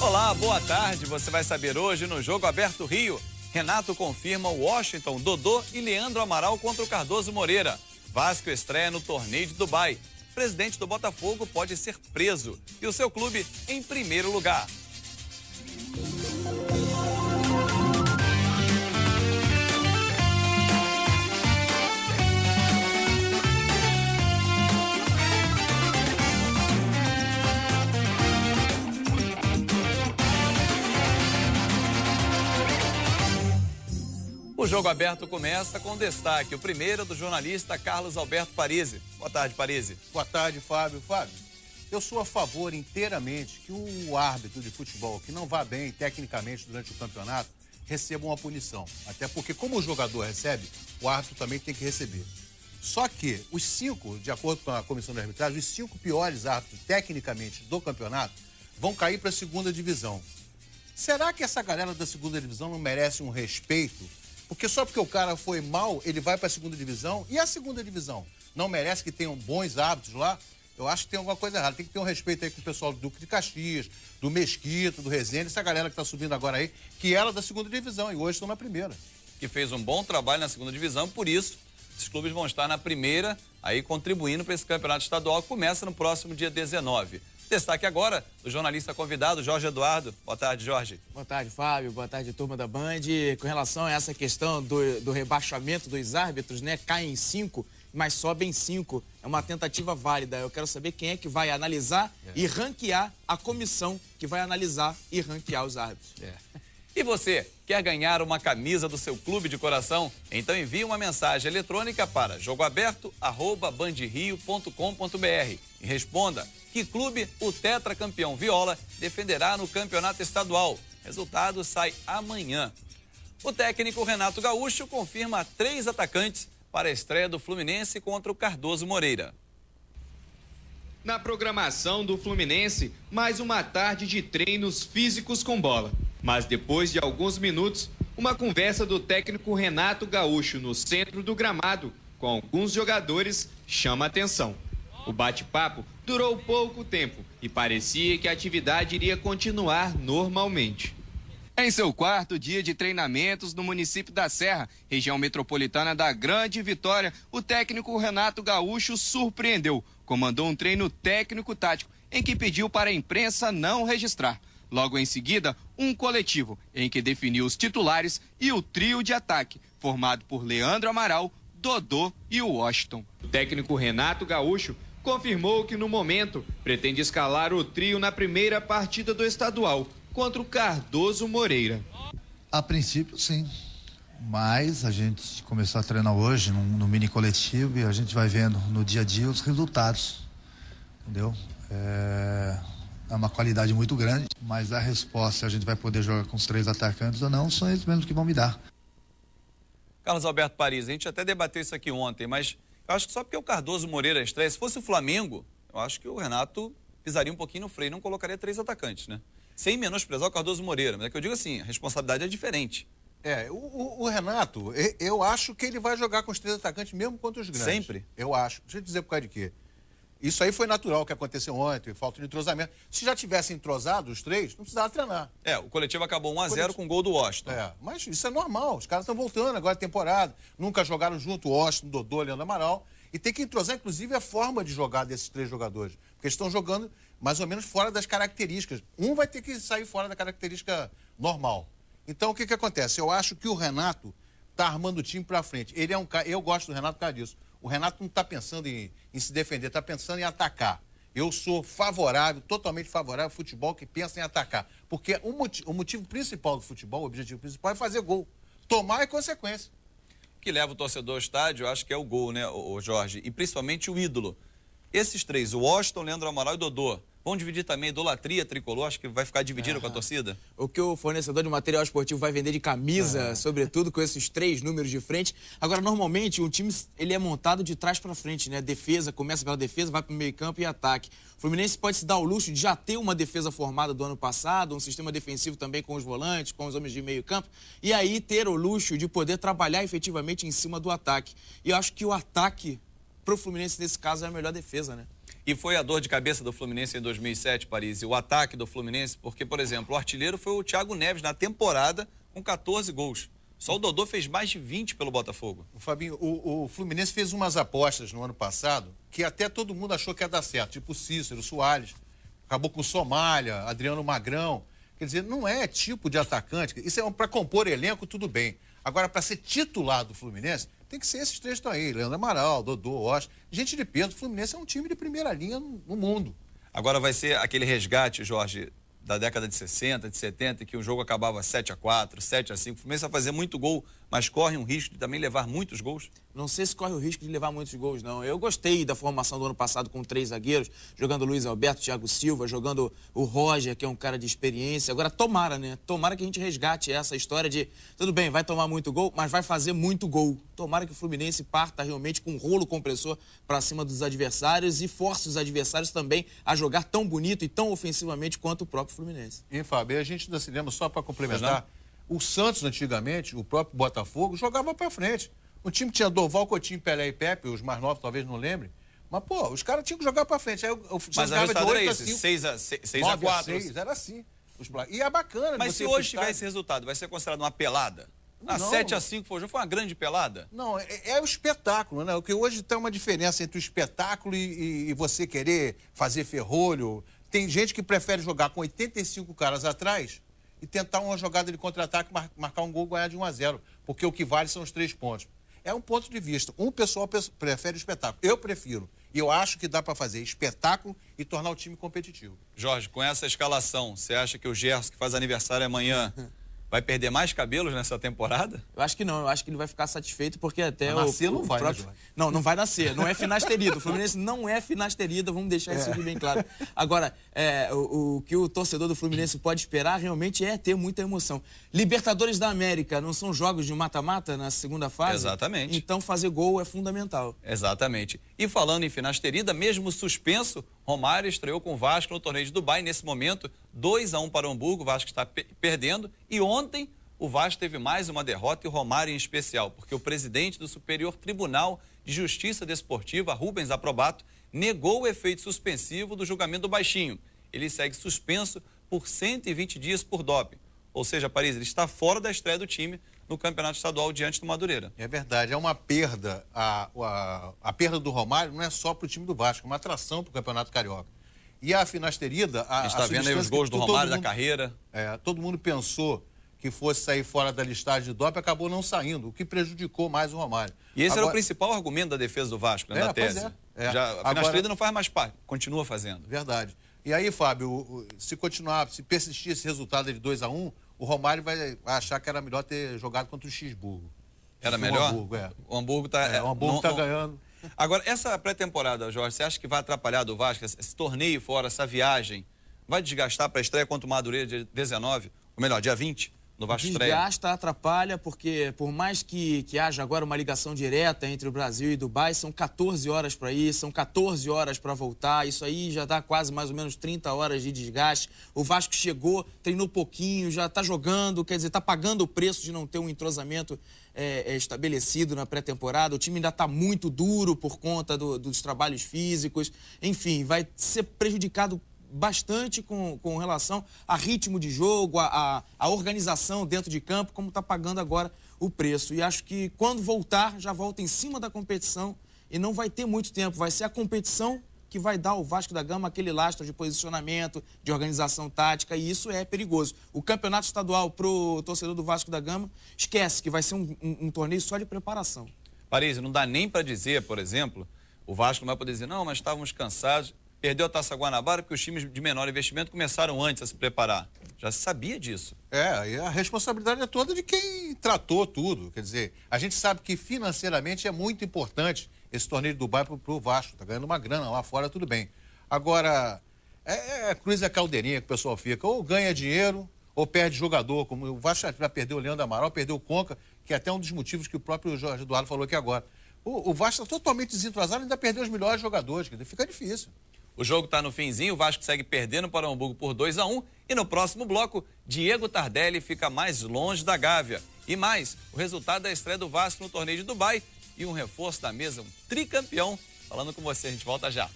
Olá, boa tarde. Você vai saber hoje no Jogo Aberto Rio. Renato confirma o Washington, Dodô e Leandro Amaral contra o Cardoso Moreira. Vasco estreia no torneio de Dubai. Presidente do Botafogo pode ser preso e o seu clube em primeiro lugar. O Jogo Aberto começa com destaque. O primeiro do jornalista Carlos Alberto Parisi. Boa tarde, Parisi. Boa tarde, Fábio. Fábio, eu sou a favor inteiramente que o árbitro de futebol que não vá bem tecnicamente durante o campeonato receba uma punição. Até porque, como o jogador recebe, o árbitro também tem que receber. Só que os 5, de acordo com a comissão de arbitragem, os 5 piores árbitros tecnicamente do campeonato vão cair para a segunda divisão. Será que essa galera da segunda divisão não merece um respeito? Porque só porque o cara foi mal, ele vai para a segunda divisão. E a segunda divisão? Não merece que tenham bons árbitros lá? Eu acho que tem alguma coisa errada. Tem que ter um respeito aí com o pessoal do Duque de Caxias, do Mesquita, do Resende, essa galera que está subindo agora aí, que era da segunda divisão e hoje estão na primeira. Que fez um bom trabalho na segunda divisão, por isso, esses clubes vão estar na primeira, aí contribuindo para esse campeonato estadual que começa no próximo dia 19. Destaque agora do jornalista convidado, Jorge Eduardo. Boa tarde, Jorge. Boa tarde, Fábio. Boa tarde, turma da Band. Com relação a essa questão do rebaixamento dos árbitros, né? Caem 5, mas sobem 5. É uma tentativa válida. Eu quero saber quem é que vai analisar e ranquear a comissão que vai analisar e ranquear os árbitros. E você, quer ganhar uma camisa do seu clube de coração? Então envie uma mensagem eletrônica para jogoaberto@bandrio.com.br e responda que clube o tetracampeão Viola defenderá no campeonato estadual. Resultado sai amanhã. O técnico Renato Gaúcho confirma 3 atacantes para a estreia do Fluminense contra o Cardoso Moreira. Na programação do Fluminense, mais uma tarde de treinos físicos com bola. Mas depois de alguns minutos, uma conversa do técnico Renato Gaúcho no centro do gramado com alguns jogadores chama a atenção. O bate-papo durou pouco tempo e parecia que a atividade iria continuar normalmente. Em seu 4º dia de treinamentos no município da Serra, região metropolitana da Grande Vitória, o técnico Renato Gaúcho surpreendeu. Comandou um treino técnico-tático em que pediu para a imprensa não registrar. Logo em seguida, um coletivo em que definiu os titulares e o trio de ataque, formado por Leandro Amaral, Dodô e o Washington. O técnico Renato Gaúcho confirmou que no momento pretende escalar o trio na primeira partida do estadual contra o Cardoso Moreira. A princípio, sim. Mas a gente começou a treinar hoje no mini coletivo e a gente vai vendo no dia a dia os resultados. Entendeu? É uma qualidade muito grande, mas a resposta, se a gente vai poder jogar com os 3 atacantes ou não, são eles mesmos que vão me dar. Carlos Alberto Parisi, a gente até debateu isso aqui ontem, mas eu acho que só porque o Cardoso Moreira estreia, se fosse o Flamengo, eu acho que o Renato pisaria um pouquinho no freio, não colocaria 3 atacantes, né? Sem menosprezar o Cardoso Moreira, mas é que eu digo assim, a responsabilidade é diferente. O Renato, eu acho que ele vai jogar com os 3 atacantes mesmo contra os grandes. Sempre? Eu acho. Deixa eu dizer por causa de quê. Isso aí foi natural que aconteceu ontem, falta de entrosamento. Se já tivesse entrosado os 3, não precisava treinar. O coletivo acabou 1-0 com o gol do Washington. Mas isso é normal, os caras estão voltando agora a temporada, nunca jogaram junto, o Washington, Dodô, Leandro Amaral, e tem que entrosar, inclusive, a forma de jogar desses 3 jogadores, porque eles estão jogando mais ou menos fora das características. Um vai ter que sair fora da característica normal. Então, o que acontece? Eu acho que o Renato está armando o time para frente. Ele é um cara, eu gosto do Renato por causa disso. O Renato não está pensando em se defender, está pensando em atacar. Eu sou favorável, totalmente favorável ao futebol que pensa em atacar. Porque o motivo principal do futebol, o objetivo principal é fazer gol. Tomar é consequência. O que leva o torcedor ao estádio, eu acho que é o gol, né, o Jorge? E principalmente o ídolo. Esses 3, o Washington, Leandro Amaral e Dodô, vão dividir também idolatria tricolor? Acho que vai ficar dividido com a torcida? O que o fornecedor de material esportivo vai vender de camisa, sobretudo com esses 3 números de frente. Agora, normalmente, um time ele é montado de trás para frente, né? Defesa, começa pela defesa, vai para o meio campo e ataque. O Fluminense pode se dar o luxo de já ter uma defesa formada do ano passado, um sistema defensivo também com os volantes, com os homens de meio campo, e aí ter o luxo de poder trabalhar efetivamente em cima do ataque. E eu acho que o ataque pro Fluminense, nesse caso, é a melhor defesa, né? E foi a dor de cabeça do Fluminense em 2007, Paris, o ataque do Fluminense, porque, por exemplo, o artilheiro foi o Thiago Neves na temporada com 14 gols. Só o Dodô fez mais de 20 pelo Botafogo. Fabinho, o Fluminense fez umas apostas no ano passado que até todo mundo achou que ia dar certo, tipo o Cícero, o Soares, acabou com o Somália, Adriano Magrão. Quer dizer, não é tipo de atacante. Isso é para compor elenco, tudo bem. Agora, para ser titular do Fluminense, tem que ser esses três que estão aí. Leandro Amaral, Dodô, Oscar. Gente de peso, o Fluminense é um time de primeira linha no mundo. Agora vai ser aquele resgate, Jorge, da década de 60, de 70, que o jogo acabava 7-4, 7-5. O Fluminense vai fazer muito gol, mas corre um risco de também levar muitos gols? Não sei se corre o risco de levar muitos gols, não. Eu gostei da formação do ano passado com 3 zagueiros, jogando o Luiz Alberto, Thiago Silva, jogando o Roger, que é um cara de experiência. Agora, tomara, né? Tomara que a gente resgate essa história de, tudo bem, vai tomar muito gol, mas vai fazer muito gol. Tomara que o Fluminense parta realmente com um rolo compressor para cima dos adversários e force os adversários também a jogar tão bonito e tão ofensivamente quanto o próprio Fluminense. E, Fábio, a gente ainda se lembra, só para complementar, o Santos, antigamente, o próprio Botafogo, jogava para frente. O time tinha Doval, Coutinho, Pelé e Pepe, os mais novos talvez não lembrem. Mas, pô, os caras tinham que jogar para frente. Aí, mas a resultado era esse, 6-4. 6, era assim. E é bacana. Mas se hoje tiver esse resultado, vai ser considerado uma pelada? 7-5 foi uma grande pelada? Não, é o espetáculo, né? Porque hoje tem uma diferença entre o espetáculo e você querer fazer ferrolho. Tem gente que prefere jogar com 85 caras atrás e tentar uma jogada de contra-ataque, marcar um gol e ganhar de 1-0. Porque o que vale são os 3 pontos. É um ponto de vista. Um pessoal prefere o espetáculo. Eu prefiro. E eu acho que dá para fazer espetáculo e tornar o time competitivo. Jorge, com essa escalação, você acha que o Gerson, que faz aniversário amanhã, vai perder mais cabelos nessa temporada? Eu acho que não. Eu acho que ele vai ficar satisfeito porque até o nascer não vai, próprio... né, Não vai nascer. Não é finasterida. O Fluminense não é finasterida. Vamos deixar isso aqui bem claro. Agora, o que o torcedor do Fluminense pode esperar realmente é ter muita emoção. Libertadores da América não são jogos de mata-mata na segunda fase? Exatamente. Então fazer gol é fundamental. Exatamente. E falando em finasterida, mesmo suspenso, Romário estreou com o Vasco no torneio de Dubai. Nesse momento, 2-1 para o Hamburgo. O Vasco está perdendo. E ontem, o Vasco teve mais uma derrota, e o Romário em especial, porque o presidente do Superior Tribunal de Justiça Desportiva, Rubens Aprobato, negou o efeito suspensivo do julgamento do Baixinho. Ele segue suspenso por 120 dias por doping. Ou seja, Paris, ele está fora da estreia do time no Campeonato Estadual diante do Madureira. É verdade, é uma perda. A perda do Romário não é só para o time do Vasco, é uma atração para o Campeonato Carioca. E a finasterida... A gente está vendo aí os gols do Romário da carreira. Todo mundo pensou que fosse sair fora da listagem de doping, acabou não saindo, o que prejudicou mais o Romário. E esse era o principal argumento da defesa do Vasco, né, da tese. A finasterida não faz mais parte, continua fazendo. Verdade. E aí, Fábio, se persistir esse resultado de 2-1, o Romário vai achar que era melhor ter jogado contra o Xisburgo. Era melhor? O Hamburgo está ganhando. Agora, essa pré-temporada, Jorge, você acha que vai atrapalhar do Vasco, esse torneio fora, essa viagem, vai desgastar para a estreia contra o Madureira dia 19, ou melhor, dia 20, no Vasco estreia? Desgasta, atrapalha, porque por mais que haja agora uma ligação direta entre o Brasil e Dubai, são 14 horas para ir, são 14 horas para voltar, isso aí já dá quase mais ou menos 30 horas de desgaste. O Vasco chegou, treinou pouquinho, já está jogando, quer dizer, está pagando o preço de não ter um entrosamento estabelecido na pré-temporada. O time ainda está muito duro por conta dos trabalhos físicos. Enfim, vai ser prejudicado bastante com relação a ritmo de jogo, a organização dentro de campo, como está pagando agora o preço. E acho que quando voltar, já volta em cima da competição e não vai ter muito tempo. Vai ser a competição que vai dar ao Vasco da Gama aquele lastro de posicionamento, de organização tática, e isso é perigoso. O campeonato estadual para o torcedor do Vasco da Gama, esquece que vai ser um torneio só de preparação. Paris, não dá nem para dizer, por exemplo, o Vasco não vai poder dizer, não, mas estávamos cansados. Perdeu a Taça Guanabara porque os times de menor investimento começaram antes a se preparar. Já se sabia disso. E a responsabilidade é toda de quem tratou tudo. Quer dizer, a gente sabe que financeiramente é muito importante esse torneio de Dubai para o Vasco. Está ganhando uma grana lá fora, tudo bem. Agora, cruz é caldeirinha que o pessoal fica. Ou ganha dinheiro, ou perde jogador. Como o Vasco já perdeu o Leandro Amaral, perdeu o Conca, que é até um dos motivos que o próprio Jorge Eduardo falou aqui agora. O Vasco está totalmente desentrosado e ainda perdeu os melhores jogadores. Quer dizer, fica difícil. O jogo está no finzinho, o Vasco segue perdendo para o Hamburgo por 2-1 e no próximo bloco, Diego Tardelli fica mais longe da Gávea. E mais, o resultado da estreia do Vasco no torneio de Dubai e um reforço da mesa, um tricampeão. Falando com você, a gente volta já.